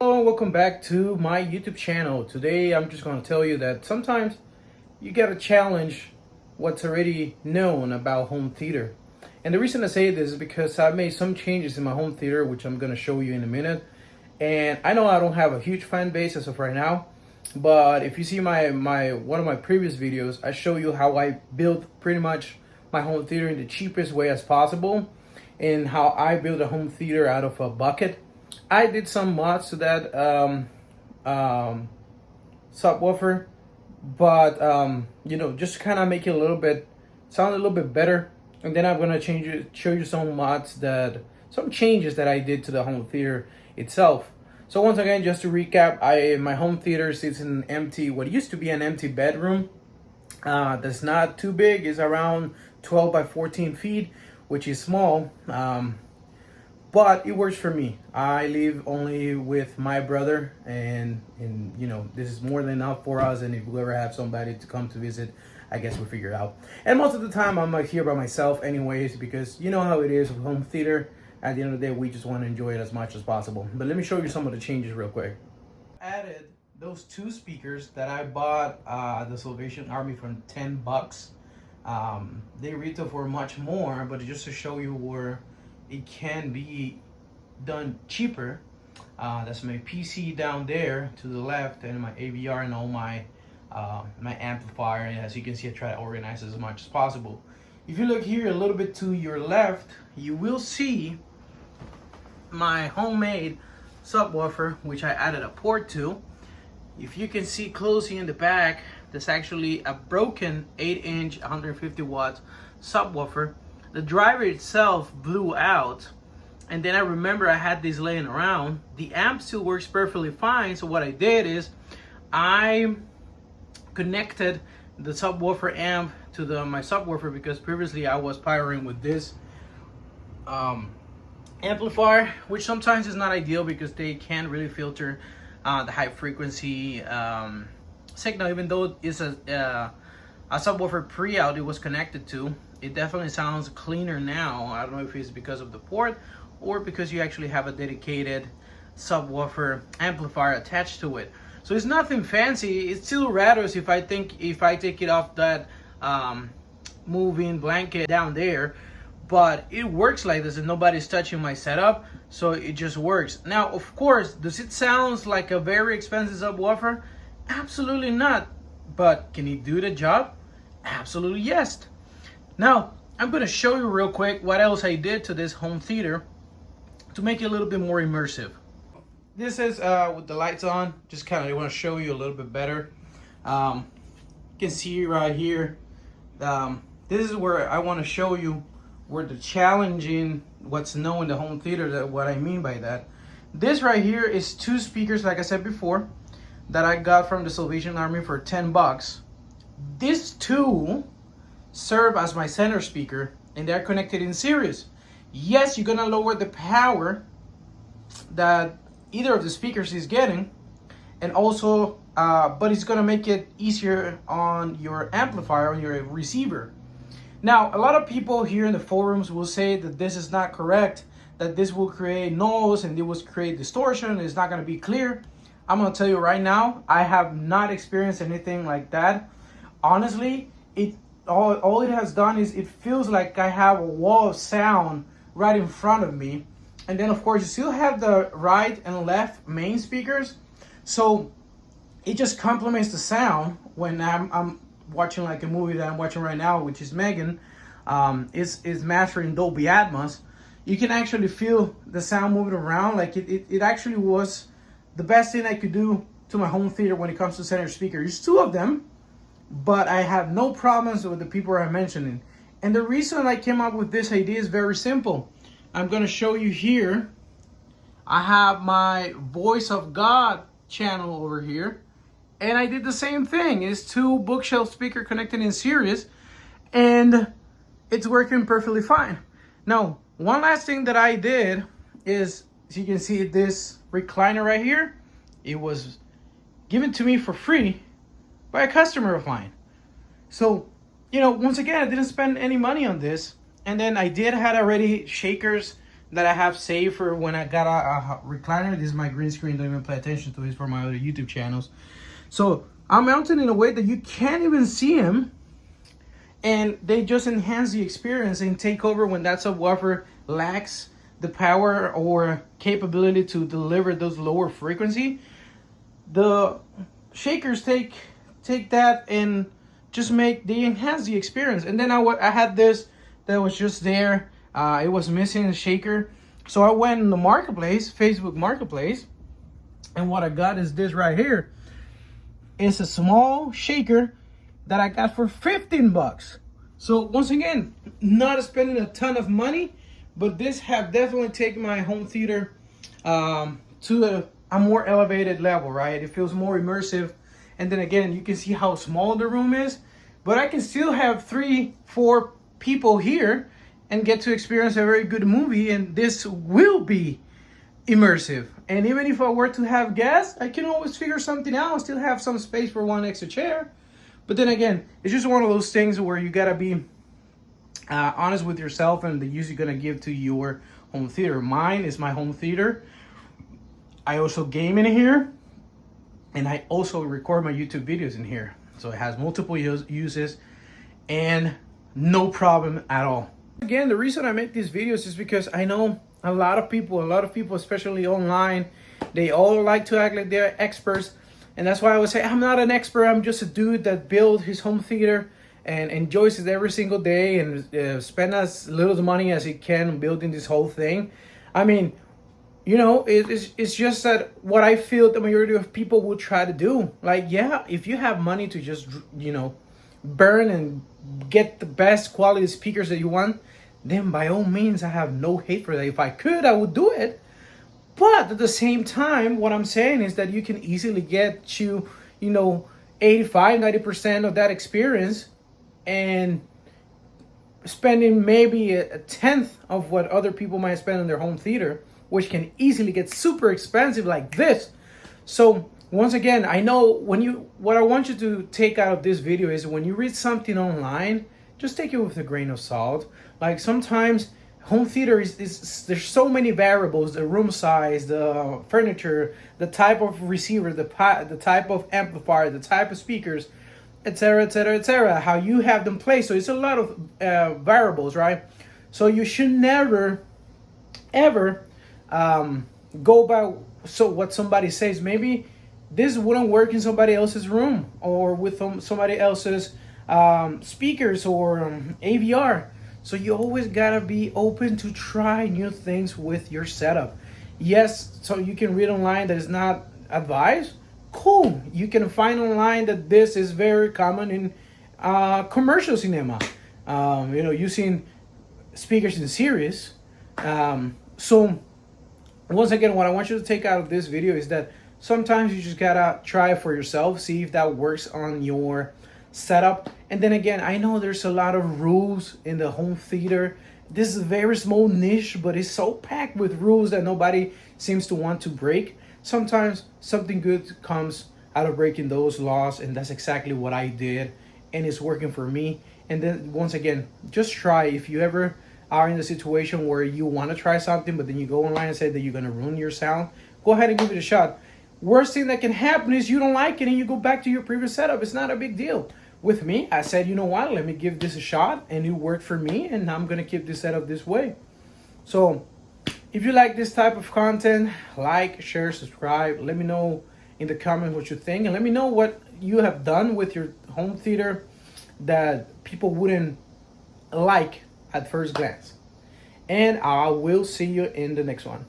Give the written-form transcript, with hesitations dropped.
Hello and welcome back to my YouTube channel. Today I'm just going to tell you that sometimes you gotta challenge what's already known about home theater. And the reason I say this is because I've made some changes in my home theater, which I'm going to show you in a minute. And I know I don't have a huge fan base as of right now, but if you see my one of my previous videos, I show you how I built pretty much my home theater in the cheapest way as possible, and how I built a home theater out of a bucket. I did some mods to that subwoofer, but just kind of make it a little bit sound a little bit better. And then I'm gonna show you some changes that I did to the home theater itself. So once again, just to recap, my home theater sits in an empty, what used to be an empty bedroom. That's not too big. It's around 12 by 14 feet, which is small. But it works for me. I live only with my brother, and this is more than enough for us. And if we ever have somebody to come to visit, I guess we'll figure it out. And most of the time I'm here by myself anyways, because you know how it is with home theater. At the end of the day, we just want to enjoy it as much as possible. But let me show you some of the changes real quick. Added those two speakers that I bought at the Salvation Army for $10. They retail for much more, but just to show you where it can be done cheaper. That's my PC down there to the left, and my AVR and all my amplifier. And as you can see, I try to organize as much as possible. If you look here a little bit to your left, you will see my homemade subwoofer, which I added a port to. If you can see closely in the back, there's actually a broken 8-inch 150 watts subwoofer. The driver itself blew out, and then I remember I had this laying around. The amp still works perfectly fine, so what I did is I connected the subwoofer amp to my subwoofer, because previously I was powering with this amplifier, which sometimes is not ideal because they can't really filter the high frequency signal. Even though it's a subwoofer pre-out it was connected to, it definitely sounds cleaner now. I don't know if it's because of the port or because you actually have a dedicated subwoofer amplifier attached to it. So it's nothing fancy. It still rattles if I take it off that moving blanket down there, but it works like this and nobody's touching my setup, so it just works. Now, of course, does it sound like a very expensive subwoofer? Absolutely not. But can it do the job? Absolutely yes. Now, I'm going to show you real quick what else I did to this home theater to make it a little bit more immersive. This is with the lights on. Just kind of want to show you a little bit better. You can see right here. This is where I want to show you where the challenging what's known in the home theater, what I mean by that. This right here is two speakers, like I said before, that I got from the Salvation Army for $10. These two serve as my center speaker, and they're connected in series. Yes, you're gonna lower the power that either of the speakers is getting, and also but it's gonna make it easier on your amplifier, on your receiver. Now, a lot of people here in the forums will say that this is not correct, that this will create noise and it will create distortion and it's not gonna be clear. I'm gonna tell you right now, I have not experienced anything like that. Honestly, all it has done is it feels like I have a wall of sound right in front of me. And then of course you still have the right and left main speakers, so it just complements the sound. When I'm watching like a movie that I'm watching right now, which is Megan, is mastering Dolby Atmos, you can actually feel the sound moving around. Like it actually was the best thing I could do to my home theater when it comes to center speakers. There's two of them, but I have no problems with the people I'm mentioning. And the reason I came up with this idea is very simple. I'm going to show you here. I have my Voice of God channel over here, and I did the same thing. It's two bookshelf speakers connected in series, and it's working perfectly fine. Now, one last thing that I did is, as you can see, this recliner right here, it was given to me for free by a customer of mine. So, once again, I didn't spend any money on this. And then I did had already shakers that I have saved for when I got a recliner. This is my green screen. Don't even pay attention to this for my other YouTube channels. So I'm mounted in a way that you can't even see them, and they just enhance the experience and take over when that subwoofer lacks the power or capability to deliver those lower frequency. The shakers take that and just they enhance the experience. And then I had this that was just there. It was missing a shaker, so I went in the marketplace, Facebook Marketplace, and what I got is this right here. It's a small shaker that I got for 15 bucks. So once again, not spending a ton of money, but this have definitely taken my home theater to a more elevated level, right? It feels more immersive. And then again, you can see how small the room is, but I can still have 3-4 people here and get to experience a very good movie, and this will be immersive. And even if I were to have guests, I can always figure something out. I still have some space for one extra chair. But then again, it's just one of those things where you gotta be honest with yourself and the use you're gonna give to your home theater. Mine is my home theater. I also game in here, and I also record my YouTube videos in here. So it has multiple uses and no problem at all. Again, the reason I make these videos is because I know a lot of people, especially online, they all like to act like they're experts. And that's why I would say I'm not an expert. I'm just a dude that builds his home theater and enjoys it every single day and spend as little money as he can building this whole thing. I mean, you know, it's just that what I feel the majority of people will try to do. Like, yeah, if you have money to just, you know, burn and get the best quality speakers that you want, then by all means, I have no hate for that. If I could, I would do it. But at the same time, what I'm saying is that you can easily get you know, 85-90% of that experience and spending maybe a tenth of what other people might spend on their home theater, which can easily get super expensive like this. So once again, I know what I want you to take out of this video is when you read something online, just take it with a grain of salt. Like sometimes home theater is there's so many variables: the room size, the furniture, the type of receiver, the type of amplifier, the type of speakers, etc., etc., etc. How you have them placed. So it's a lot of variables, right? So you should never, ever go by what somebody says. Maybe this wouldn't work in somebody else's room or with somebody else's speakers or AVR. So you always gotta be open to try new things with your setup. Yes, so you can read online that is not advised. Cool. You can find online that this is very common in commercial cinema. You know, using speakers in series. So once again, what I want you to take out of this video is that sometimes you just gotta try it for yourself, see if that works on your setup. And then again, I know there's a lot of rules in the home theater. This is a very small niche, but it's so packed with rules that nobody seems to want to break. Sometimes something good comes out of breaking those laws, and that's exactly what I did, and it's working for me. And then once again, just try. If you ever are in the situation where you want to try something, but then you go online and say that you're going to ruin your sound, go ahead and give it a shot. Worst thing that can happen is you don't like it and you go back to your previous setup. It's not a big deal. With me, I said, you know what, let me give this a shot, and it worked for me, and I'm going to keep this setup this way. So if you like this type of content, like, share, subscribe. Let me know in the comments what you think, and let me know what you have done with your home theater that people wouldn't like at first glance. And I will see you in the next one.